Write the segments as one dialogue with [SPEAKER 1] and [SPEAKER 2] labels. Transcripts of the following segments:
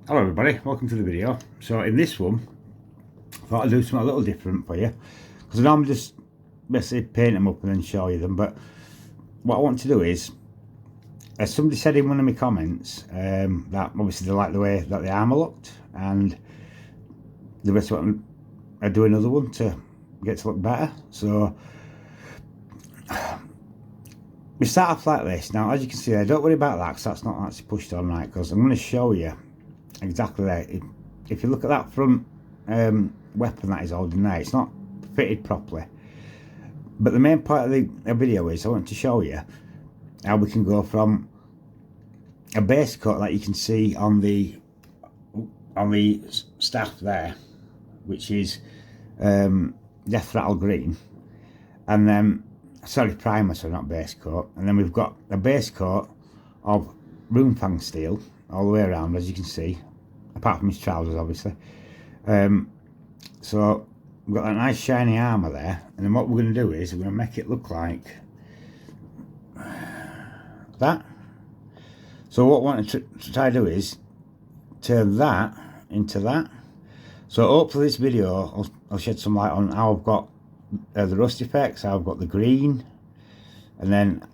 [SPEAKER 1] Hello everybody, welcome to the video. So in this one, I thought I'd do something a little different for you, because I normally just basically paint them up and then show you them, but what I want to do is, as somebody said in one of my comments, that obviously they like the way that the armour looked, and the rest of it, I do another one to get to look better. So we start off like this. Now as you can see there, don't worry about that because that's not actually pushed on right, because I'm going to show you exactly there. If you look at that front weapon that is holding there, it's not fitted properly, but the main part of the video is I want to show you how we can go from a base coat that you can see on the staff there, which is Death Rattle green, and then sorry, primer, so not base coat, and then we've got a base coat of Runefang steel all the way around, as you can see, apart from his trousers obviously. So we've got that nice shiny armour there, and then what we're going to do is we're going to make it look like that. So what I want to try to do is turn that into that. So hopefully this video I'll shed some light on how I've got the rust effects, how I've got the green, and then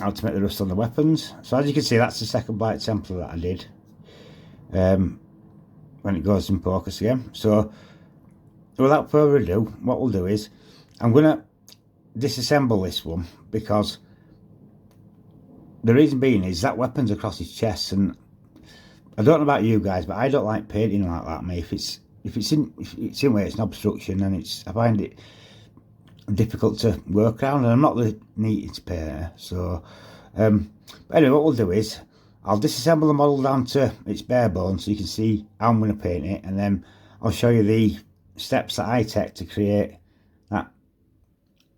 [SPEAKER 1] how to make the rust on the weapons. So as you can see, that's the second Blight Templar that I did when it goes in focus again. So without further ado, what we'll do is I'm going to disassemble this one, because the reason being is that weapon's across his chest, and I don't know about you guys, but I don't like painting like that, mate. If it's in where it's an obstruction, then I find it difficult to work around, and I'm not the neatest painter. So but anyway, what we'll do is I'll disassemble the model down to its bare bones so you can see how I'm going to paint it, and then I'll show you the steps that I take to create that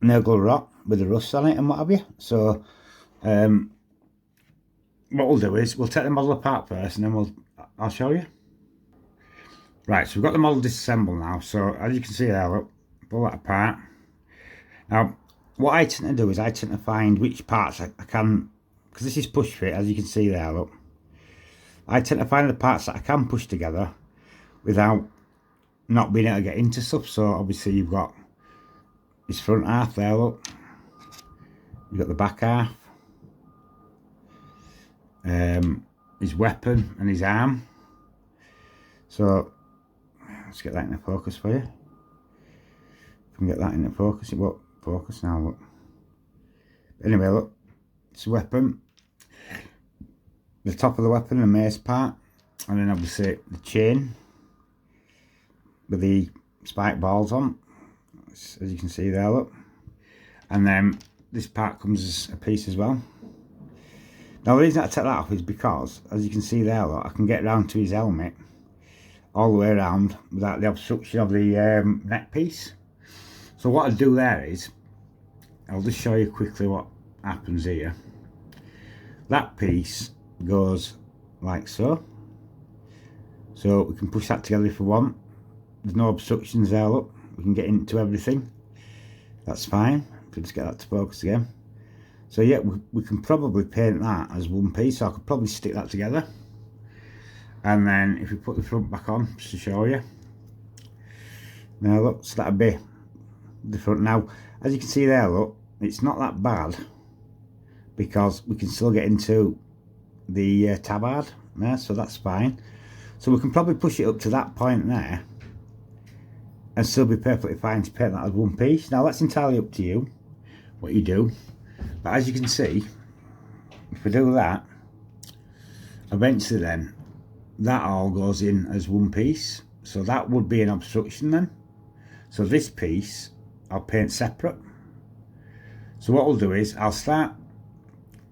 [SPEAKER 1] Nurgle Rot with the rust on it and what have you. So what we'll do is we'll take the model apart first, and then I'll show you. Right, so we've got the model disassembled now. So as you can see there, look, pull that apart. Now what I tend to do is I tend to find which parts I can, because this is push fit, as you can see there, look. I tend to find the parts that I can push together without not being able to get into stuff. So obviously you've got his front half there, look. You've got the back half, his weapon and his arm. So let's get that into focus for you. If we can get that into focus, it won't focus now, look. Anyway, look, it's a weapon, the top of the weapon, the mace part, and then obviously the chain with the spike balls on, as you can see there, look. And then this part comes as a piece as well. Now the reason I take that off is because, as you can see there, look, I can get round to his helmet all the way around without the obstruction of the neck piece. So what I'll do there is, I'll just show you quickly what happens here. That piece goes like so. So we can push that together if we want. There's no obstructions there, look. We can get into everything. That's fine. If we just get that to focus again. So yeah, we can probably paint that as one piece. So I could probably stick that together. And then if we put the front back on, just to show you. Now look, so that'd be the front. Now, as you can see there, look, it's not that bad, because we can still get into the tabard there, so that's fine. So we can probably push it up to that point there and still be perfectly fine to paint that as one piece. Now that's entirely up to you what you do, but as you can see, if we do that, eventually then that all goes in as one piece. So that would be an obstruction then. So this piece I'll paint separate. So what we'll do is I'll start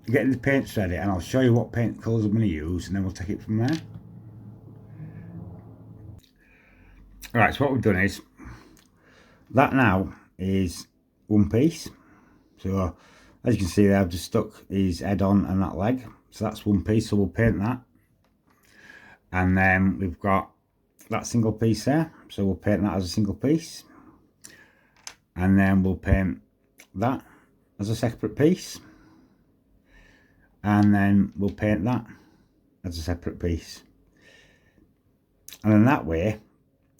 [SPEAKER 1] getting the paints ready, and I'll show you what paint colours I'm going to use, and then we'll take it from there. Alright, so what we've done is that now is one piece. So as you can see there, I've just stuck his head on and that leg, so that's one piece. So we'll paint that, and then we've got that single piece there, so we'll paint that as a single piece, and then we'll paint that as a separate piece, and then we'll paint that as a separate piece. And then that way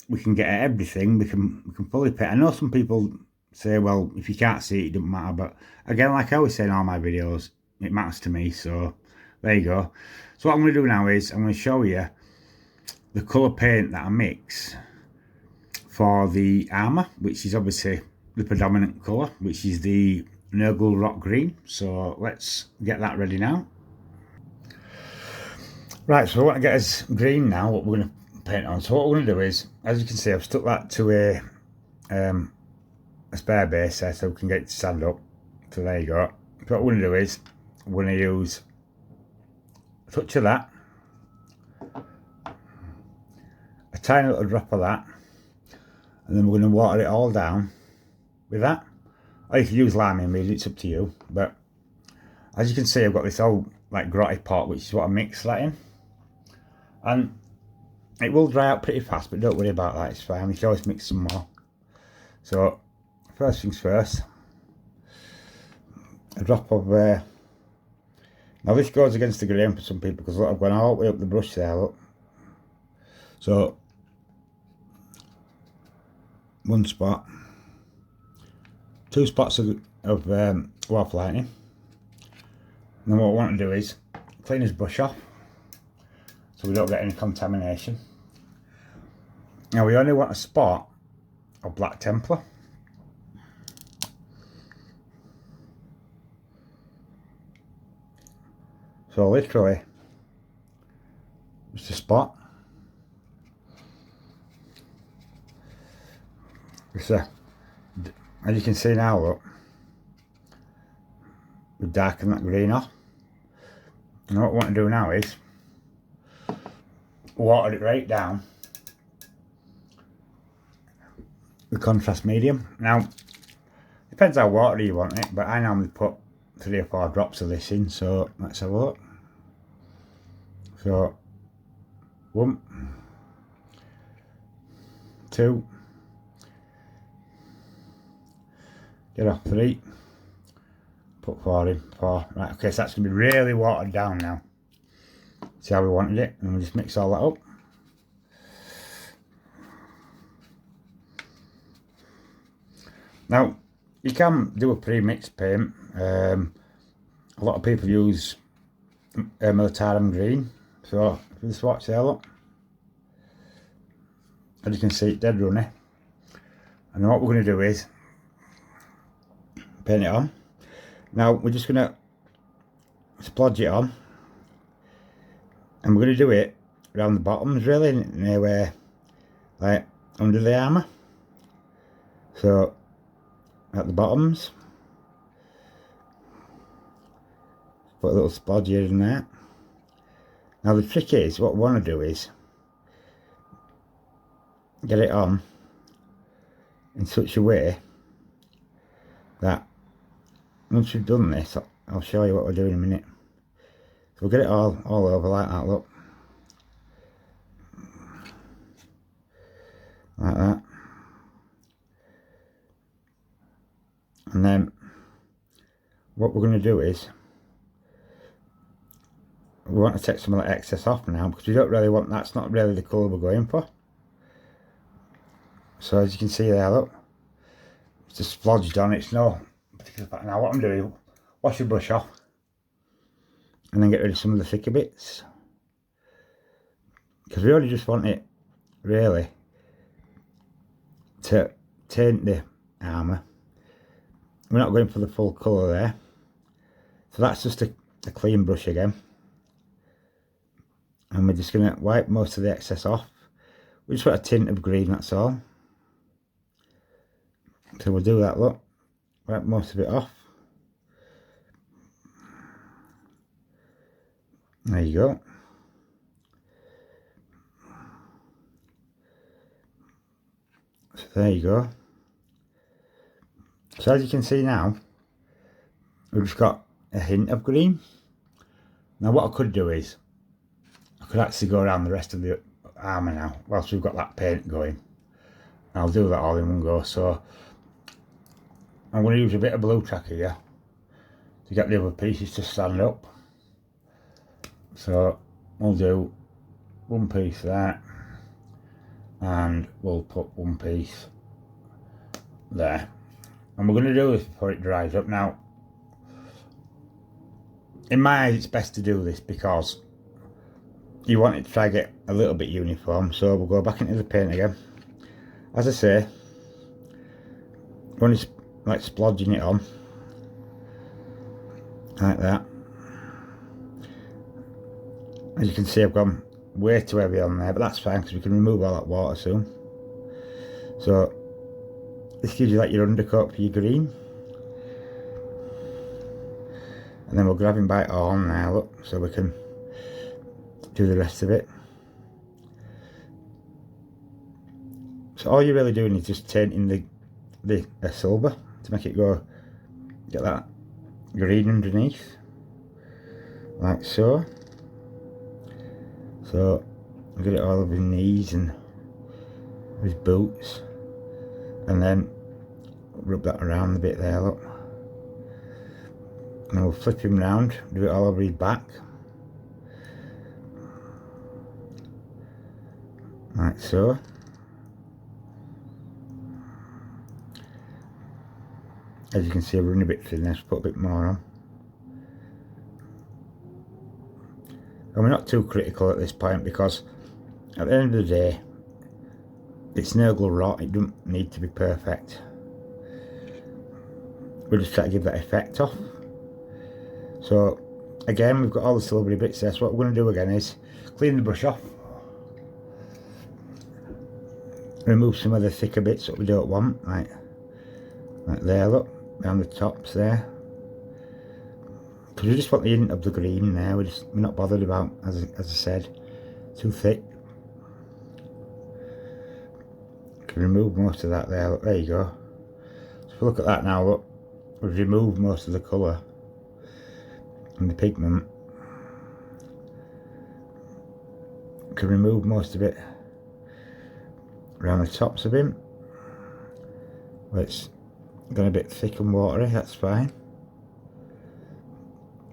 [SPEAKER 1] we can get at everything. We can fully paint. I know some people say, well, if you can't see it, it doesn't matter. But again, like I always say in all my videos, it matters to me. So there you go. So what I'm going to do now is I'm going to show you the colour paint that I mix for the armour, which is obviously the predominant colour, which is the Nurgle Rot green. So let's get that ready now. Right, so we want to get us green now, what we're going to paint on. So what we're going to do is, as you can see, I've stuck that to a spare base there so we can get it to stand up. So there you go. So what we're going to do is, we're going to use a touch of that, a tiny little drop of that, and then we're going to water it all down with that. Or you can use lime mead, it's up to you. But as you can see, I've got this old like grotty pot, which is what I mix that in. And it will dry out pretty fast, but don't worry about that, it's fine. We can always mix some more. So first things first, a drop of now this goes against the grain for some people, because look, I've gone all the way up the brush there, look. So one spot, 2 spots of warp lightning. And then what I want to do is clean this brush off so we don't get any contamination. Now we only want a spot of Blight Templar. So literally just a spot. As you can see now, look, we've darkened that green off. And what I want to do now is water it right down the contrast medium. Now, depends how watery you want it, but I normally put 3 or 4 drops of this in, so let's have a look. So 1, 2, get off 3, put 4 in, 4, right, okay, so that's going to be really watered down now. See how we wanted it, and we'll just mix all that up. Now, you can do a pre-mixed paint. A lot of people use Militarum green, so if you just watch there, look. As you can see, it's dead runny. And then what we're going to do is paint it on. Now, we're just going to splodge it on. And we're going to do it around the bottoms, really, near where, like, under the armour. So, at the bottoms. Put a little splodge here and there. Now, the trick is, what we want to do is get it on in such a way that once we've done this, I'll show you what we're doing in a minute. So we'll get it all over like that, look. Like that. And then what we're going to do is we want to take some of that excess off now, because we don't really want, that's not really the colour we're going for. So as you can see there, look, it's just splodged on, it's no particular pattern. Now what I'm doing, wash your brush off and then get rid of some of the thicker bits, because we only just want it really to taint the armour. We're not going for the full colour there, so that's just a clean brush again, and we're just going to wipe most of the excess off. We just want a tint of green, that's all. So we'll do that, look, wipe most of it off. There you go. So there you go. So as you can see now, we've just got a hint of green. Now what I could do is, I could actually go around the rest of the armour now, whilst we've got that paint going. I'll do that all in one go. So I'm going to use a bit of blue tack here to get the other pieces to stand up. So we'll do one piece there, and we'll put one piece there, and we're going to do this before it dries up. Now in my eyes it's best to do this because you want it to try to get a little bit uniform. So we'll go back into the paint again. As I say, when it's like splodging it on like that, as you can see I've gone way too heavy on there, but that's fine because we can remove all that water soon. So this gives you like your undercoat for your green, and then we'll grab him by it all on there, look, so we can do the rest of it. So all you're really doing is just tinting the silver to make it go, get that green underneath, like so. So get it all over his knees and his boots, and then rub that around a bit there, look. And we'll flip him round, do it all over his back, like so. As you can see, we're running a bit thin there, so put a bit more on. And we're not too critical at this point because at the end of the day, it's Nurgle Rot, it doesn't need to be perfect. We're just trying to give that effect off. So again, we've got all the silvery bits there, so what we're going to do again is clean the brush off. Remove some of the thicker bits that we don't want, like there, look, down the tops there. Because we just want the hint of the green there, we're not bothered about, as I said, too thick. Can remove most of that there, look, there you go. So if we look at that now, look, we've removed most of the colour and the pigment. Can remove most of it around the tops of him. Well, it's gone a bit thick and watery, that's fine.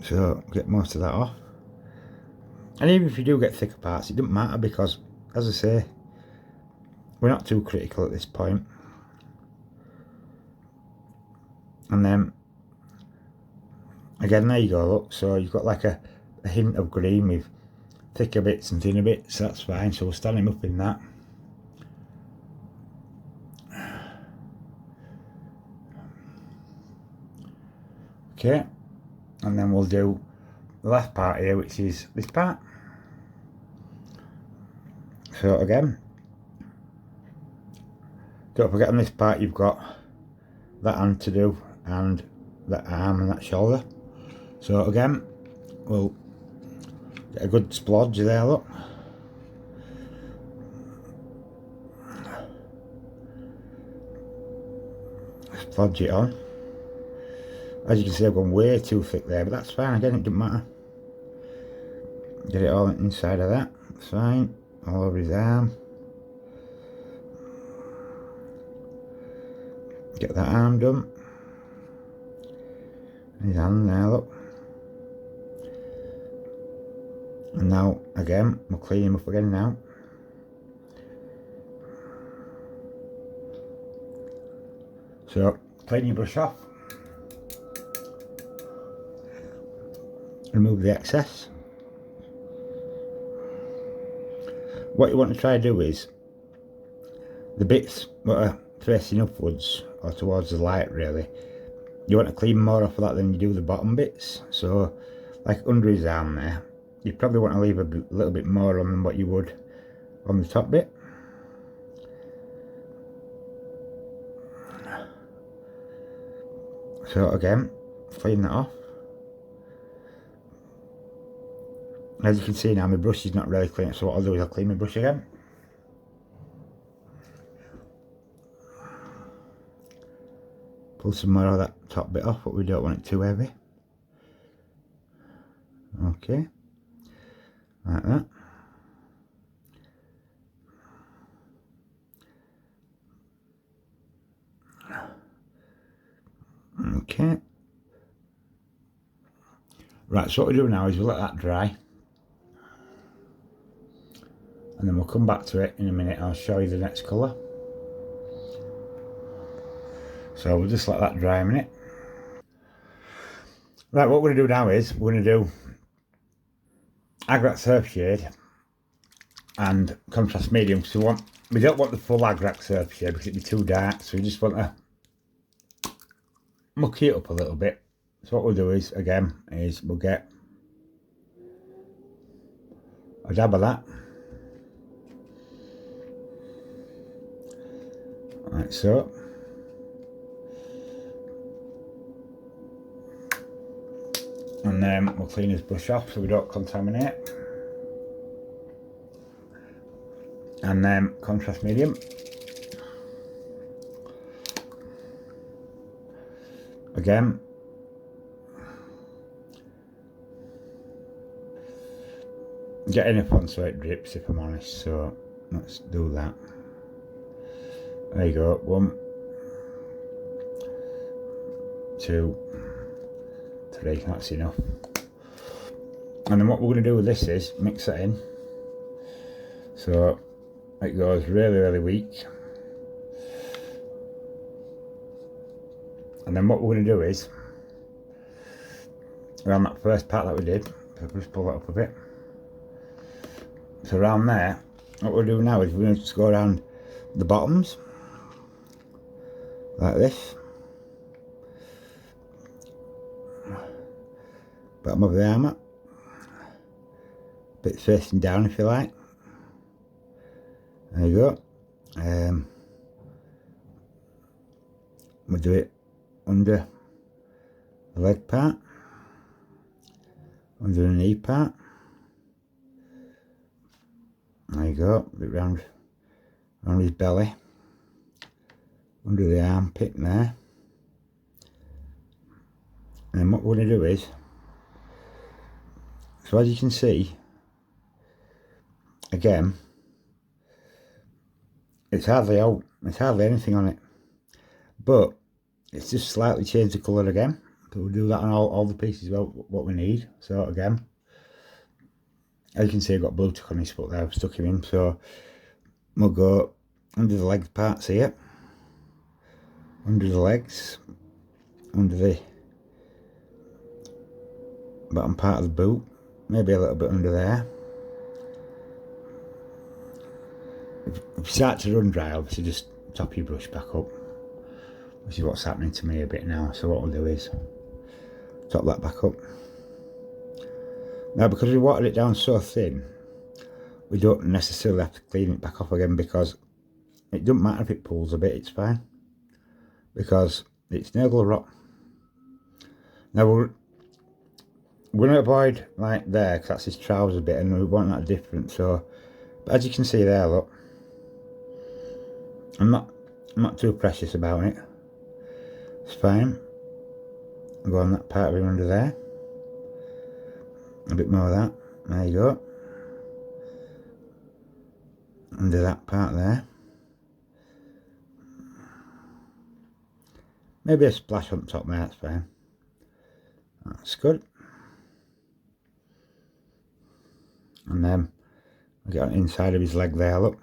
[SPEAKER 1] So get most of that off. And even if you do get thicker parts, it doesn't matter because, as I say, we're not too critical at this point. And then again, there you go, look, so you've got like a hint of green with thicker bits and thinner bits, that's fine. So we'll stand him up in that. Okay, and then we'll do the last part here, which is this part. So again, don't forget on this part you've got that hand to do, and that arm and that shoulder. So again, we'll get a good splodge there, look. Splodge it on. As you can see, I've gone way too thick there, but that's fine. Again, it doesn't matter. Get it all inside of that. That's fine. All over his arm. Get that arm done. And his hand there, look. And now, again, we'll clean him up again now. So, clean your brush off. Remove the excess. What you want to try to do is the bits that are facing upwards or towards the light, really, you want to clean more off of that than you do the bottom bits. So like under his arm there, you probably want to leave a little bit more on than what you would on the top bit. So again, clean that off. As you can see now, my brush is not really clean, so what I'll do is I'll clean my brush again. Pull some more of that top bit off, but we don't want it too heavy. Okay, like that. Okay. Right, so what we do now is we'll let that dry. And then we'll come back to it in a minute. I'll show you the next colour. So we'll just let that dry a minute. Right, what we're going to do now is we're going to do Agrat Surf Shade and Contrast Medium, because we don't want the full Agrat Surf Shade because it'd be too dark, so we just want to mucky it up a little bit. So what we'll do is, again, we'll get a dab of that, like so. And then we'll clean his brush off so we don't contaminate. And then Contrast Medium. Again. Getting up on so it drips, if I'm honest, so let's do that. There you go, 1, 2, 3, that's enough. And then what we're going to do with this is mix it in so it goes really weak. And then what we're going to do is, around that first part that we did, so just pull that up a bit. So around there, what we'll do now is we're going to just go around the bottoms, like this. Bottom of the armour, bit facing down if you like. There you go. We'll do it under the leg part, under the knee part. There you go, a bit round his belly, under the armpit there. And what we're going to do is, so as you can see, again, it's hardly anything on it, but it's just slightly changed the colour again. So we'll do that on all the pieces, well, what we need. So again, as you can see, I've got blue tuck on his foot there, I've stuck him in. So we'll go under the leg parts here, under the legs, under the bottom part of the boot, maybe a little bit under there. If you start to run dry, obviously just top your brush back up, which is what's happening to me a bit now. So what we'll do is top that back up. Now, because we watered it down so thin, we don't necessarily have to clean it back off again, because it doesn't matter if it pulls a bit, it's fine, because it's Nurgle Rot. Now we're going to avoid like there, because that's his trouser bit, and we want that different. So, but as you can see there, look, I'm not too precious about it. It's fine. I'll go on that part of him under there. A bit more of that. There you go. Under that part there. Maybe a splash on top there, that's fine. That's good. And then I get on the inside of his leg there, look.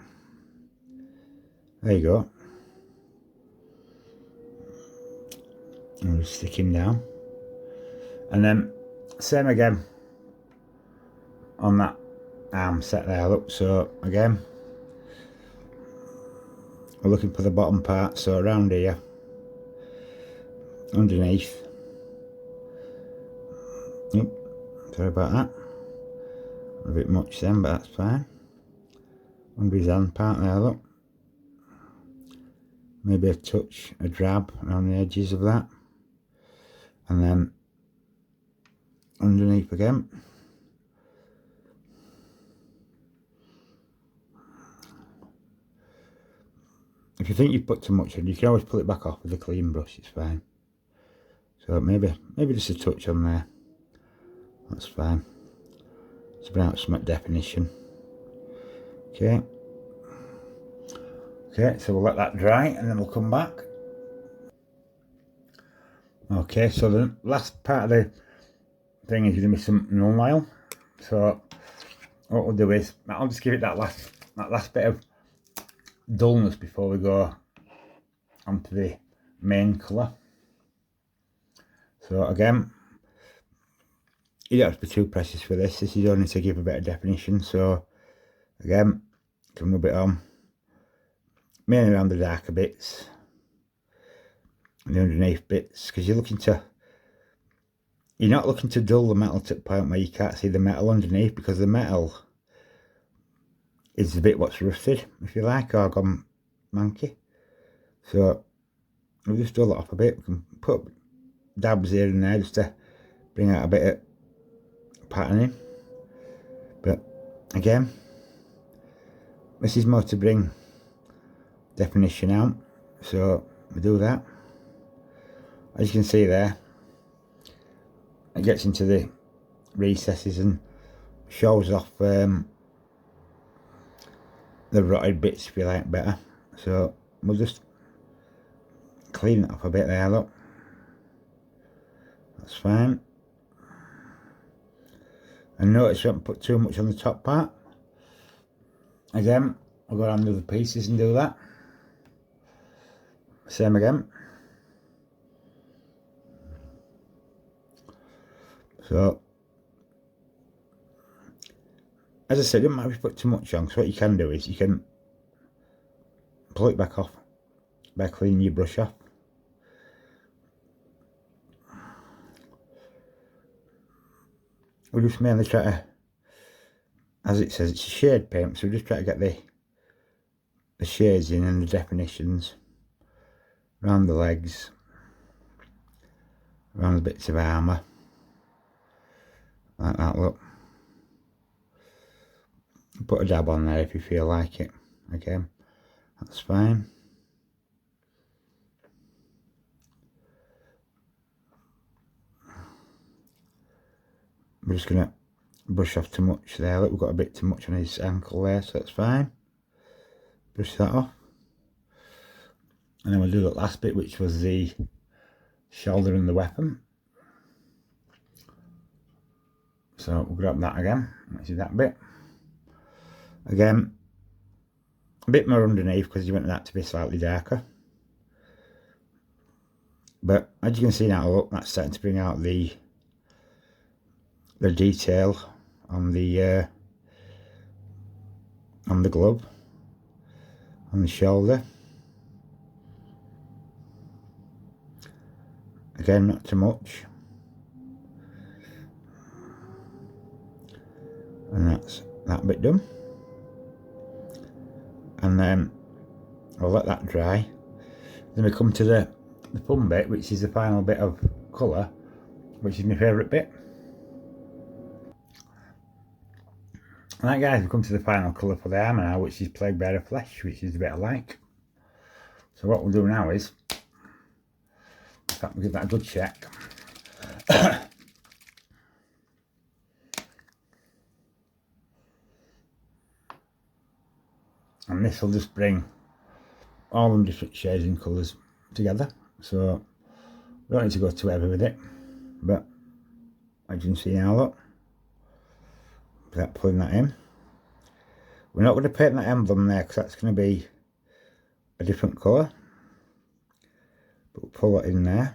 [SPEAKER 1] There you go. And just stick him down. And then same again on that arm set there, look. So again, we're looking for the bottom part, so around here, underneath. Sorry about that. A bit much then, but that's fine. Under his hand part there, look. Maybe a touch, a drab around the edges of that. And then underneath again. If you think you've put too much on, you can always pull it back off with a clean brush, it's fine. So maybe just a touch on there. That's fine. It's about some definition. Okay. Okay, so we'll let that dry and then we'll come back. Okay, so the last part of the thing is going to be some null oil. So what we'll do is, I'll just give it that last that last bit of dullness before we go onto the main colour. So again, you don't have to be too precious for this. This is only to give a bit of definition. So again, can rub it on, mainly around the darker bits and the underneath bits, because you're not looking to dull the metal to the point where you can't see the metal underneath, because the metal is the bit what's rusted, if you like, or gone manky. So we'll just dull it off a bit. We can put dabs here and there just to bring out a bit of patterning. But again, this is more to bring definition out, so we do that. As you can see there, it gets into the recesses and shows off the rotted bits, if you like, better. So we'll just clean it off a bit there, look. That's fine. And notice we haven't put too much on the top part. Again, I'll go around the other pieces and do that. Same again. So, as I said, it doesn't matter if you put too much on, because what you can do is you can pull it back off by cleaning your brush off. We just mainly try to, as it says, it's a shade paint, so we just try to get the shades in and the definitions around the legs, around the bits of armour, like that, look. Put a dab on there if you feel like it. Again, that's fine. We're just going to brush off too much there. Look, we've got a bit too much on his ankle there, so that's fine. Brush that off. And then we'll do the last bit, which was the shoulder and the weapon. So we'll grab that again. Let's do that bit. Again, a bit more underneath, because you want that to be slightly darker. But as you can see now, look, that's starting to bring out the detail on the glove, on the shoulder. Again, not too much. And that's that bit done. And then I'll let that dry. Then we come to the thumb bit, which is the final bit of colour, which is my favourite bit. Right guys, we come to the final colour for the armour now, which is Plaguebearer Flesh, which is the bit I like. So what we'll do now is, in fact, we'll give that a good check. And this will just bring all them different shades and colours together. So we don't need to go too heavy with it, but as you can see now, look, without pulling that in. We're not going to paint that emblem there, because that's going to be a different colour, but we'll pull that in there.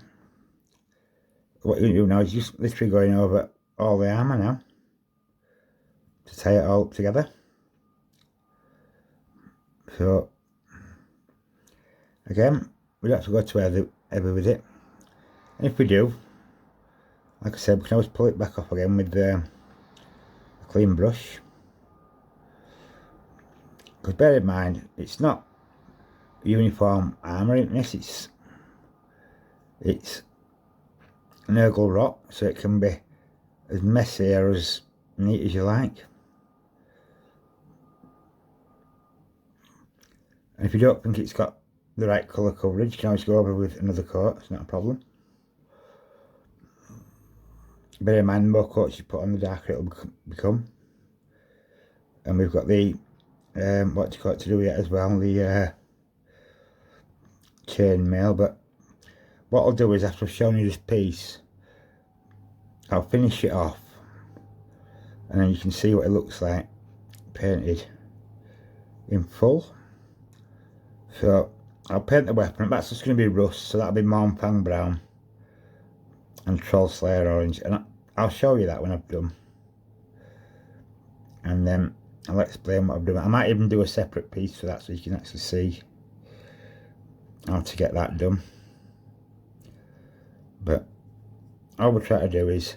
[SPEAKER 1] What you're going to do now is just literally going over all the armour now to tie it all up together. So again, we don't have to go too heavy with it, and if we do, like I said, we can always pull it back off again with a clean brush. Because bear in mind, it's not uniform armour in this, it's Nurgle Rot, so it can be as messy or as neat as you like. And if you don't think it's got the right colour coverage, you can always go over with another coat, it's not a problem. Bear in mind, the more coats you put on, the darker it'll become. And we've got the, what do you call it to do yet as well, the chain mail. But what I'll do is, after I've shown you this piece, I'll finish it off, and then you can see what it looks like painted in full. So I'll paint the weapon. That's just going to be rust, so that'll be Mornpang brown and Troll Slayer orange, and I'll show you that when I've done, and then I'll explain what I've done. I might even do a separate piece for that so you can actually see how to get that done. But all we're trying to do is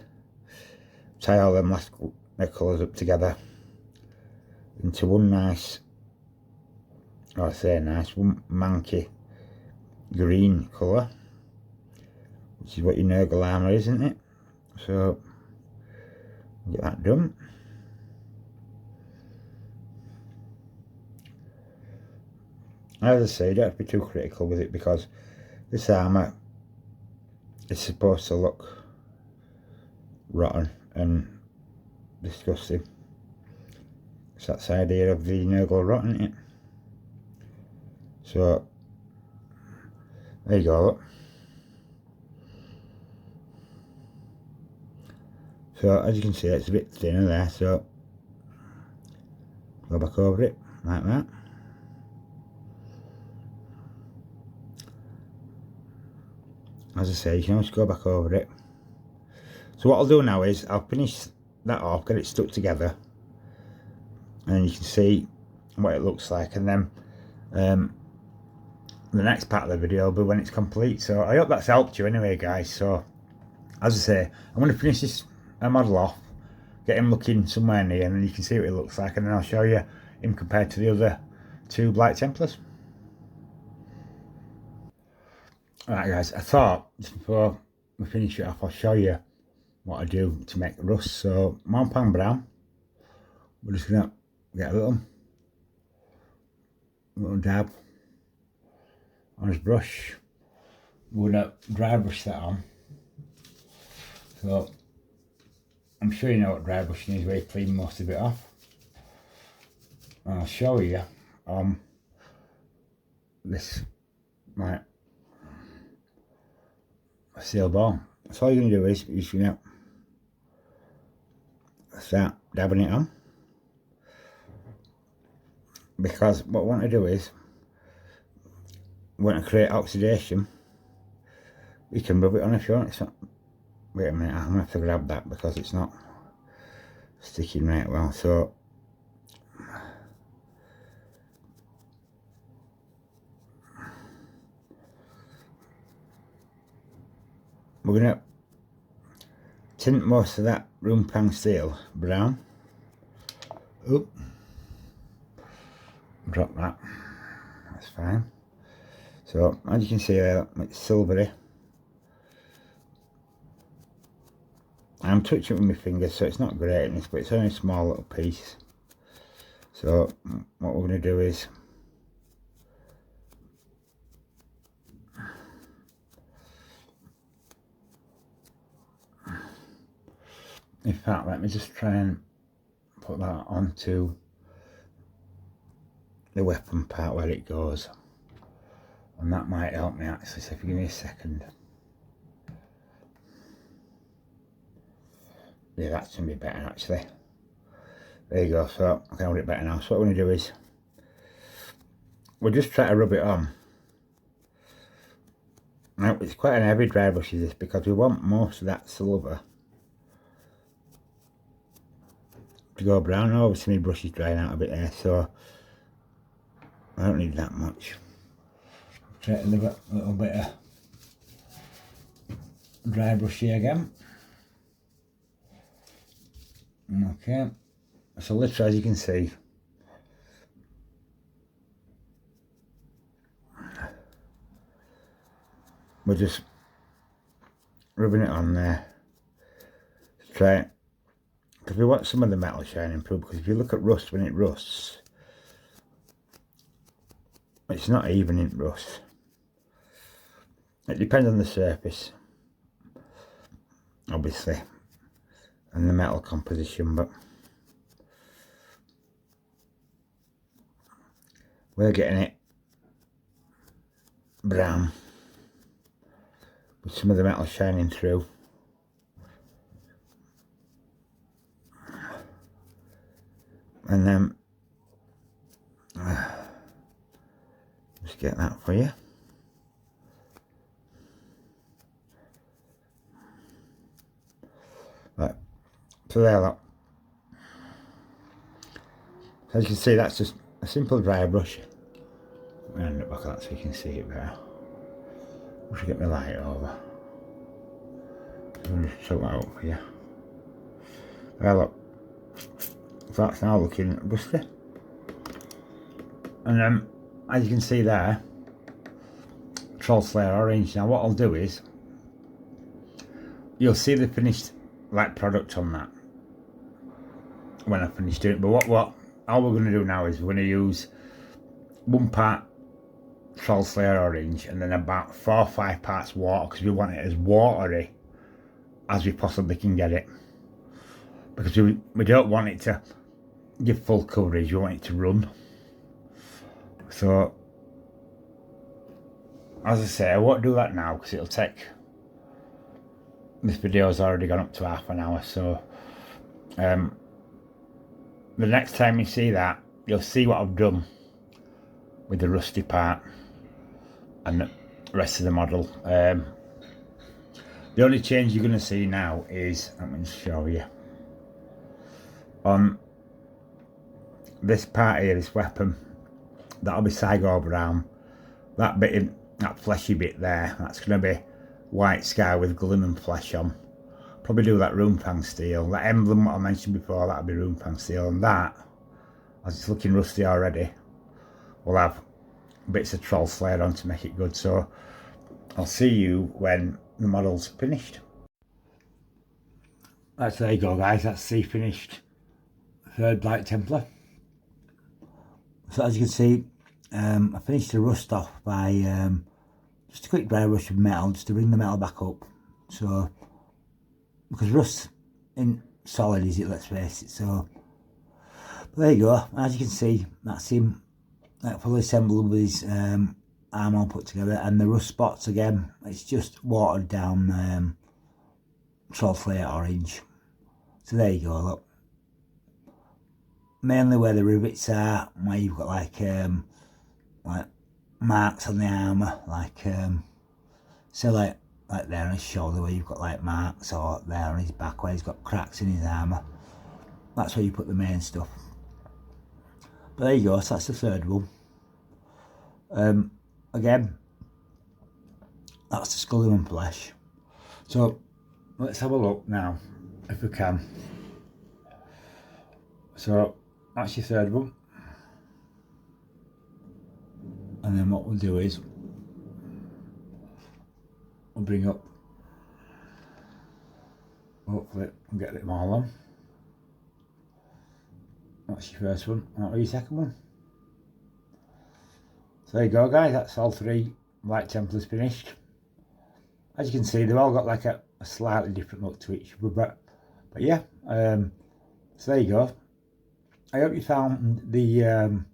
[SPEAKER 1] tie all them last colours up together into one nice, or I say nice, one manky green colour, which is what your Nurgle armour is, isn't it? So get that done. As I say, you don't have to be too critical with it, because this armour is supposed to look rotten and disgusting. It's that idea of the Nurgle Rot, isn't it? So there you go, look. So as you can see, it's a bit thinner there, so go back over it like that. As I say, you can always go back over it. So what I'll do now is I'll finish that off, get it stuck together, and you can see what it looks like, and then the next part of the video will be when it's complete. So I hope that's helped you anyway, guys. So as I say, I'm going to finish this model off, get him looking somewhere near, and then you can see what it looks like, and then I'll show you him compared to the other two Blight Templars. Alright guys, I thought just before we finish it off, I'll show you what I do to make the rust. So Mornpang brown, we're just going to get a little dab on his brush. We're going to dry brush that on. So I'm sure you know what dry brushing is, where you clean most of it off. And I'll show you this right steel ball. So all you're going to do is you're just going to start dabbing it on, because what I want to do is, we want to create oxidation. You can rub it on if you want. It's not, wait a minute, I'm going to have to grab that because it's not sticking right well. So we're going to tint most of that Mornpang steel brown. Oop, drop that, that's fine. So as you can see there, it's silvery. I'm touching it with my fingers, so it's not greatness, but it's only a small little piece. So what we're going to do is in fact, let me just try and put that onto the weapon part where it goes, and that might help me actually. So if you give me a second. Yeah, that's going to be better actually. There you go, so I can hold it better now. So what we're going to do is we'll just try to rub it on. Now it's quite an heavy dry brush this, because we want most of that silver to go brown. Obviously my brush is drying out a bit there, so I don't need that much. Try to leave a little bit of dry brush here again. Okay, so literally as you can see, we're just rubbing it on there to try it, because we want some of the metal shining through, because if you look at rust, when it rusts, it's not even in rust. It depends on the surface, obviously, and the metal composition, but we're getting it brown with some of the metal shining through. And then Just get that for you. Right, so there, look. As you can see, that's just a simple dry brush. I'm going to end it back on that so you can see it better. I should get my light over. I'm just show that up for you. Well, look, so that's now looking rusty. And as you can see there, Troll Slayer Orange. Now what I'll do is, you'll see the finished like product on that when I finish doing it. But all we're going to do now is we're going to use 1 part Troll Slayer Orange and then about 4 or 5 parts water, because we want it as watery as we possibly can get it, because we don't want it to give full coverage, we want it to run. So as I say, I won't do that now because it'll take, this video's already gone up to half an hour. So the next time you see that, you'll see what I've done with the rusty part and the rest of the model. The only change you're going to see now is, let me just show you, on this part here, this weapon, that'll be Cygor brown. That bit, that fleshy bit there, that's going to be white sky with glimmering flesh on. Probably do that Runefang steel. That emblem what I mentioned before, that'll be Runefang steel. And that, as it's looking rusty already, we'll have bits of Troll Slayer on to make it good. So I'll see you when the model's finished. Right, so there you go guys, that's the finished 3rd Blight Templar. So as you can see, I finished the rust off by just a quick dry brush of metal, just to bring the metal back up. So, because rust in solid is it, let's face it. So, but there you go, as you can see, that's him like fully assembled with his arm all put together, and the rust spots again, it's just watered down Troll Slayer Orange. So there you go, look. Mainly where the rivets are, where you've got like marks on the armour, like so like there on his shoulder where you've got like marks, or there on his back where he's got cracks in his armour. That's where you put the main stuff. But there you go, so that's the 3rd one. Again, that's the skull and flesh. So let's have a look now, if we can. So that's your 3rd one. And then what we'll do is, we'll bring up, hopefully we'll get them all on. That's your 1st one, that'll be your 2nd one. So there you go guys, that's all 3 Blight Templars finished. As you can see, they've all got like a slightly different look to each other, but yeah, so there you go. I hope you found the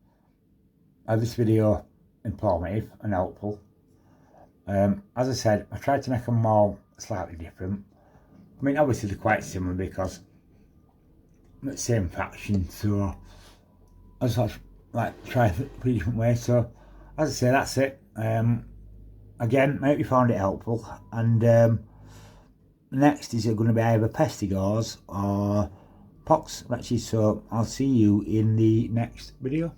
[SPEAKER 1] this video informative and helpful. As I said, I tried to make them all slightly different. I mean, obviously they're quite similar because the same faction, so I just thought like try it 3 different ways. So as I say, that's it. Again, I hope you found it helpful, and next is going to be either Pestigores or Pox wretches. So I'll see you in the next video.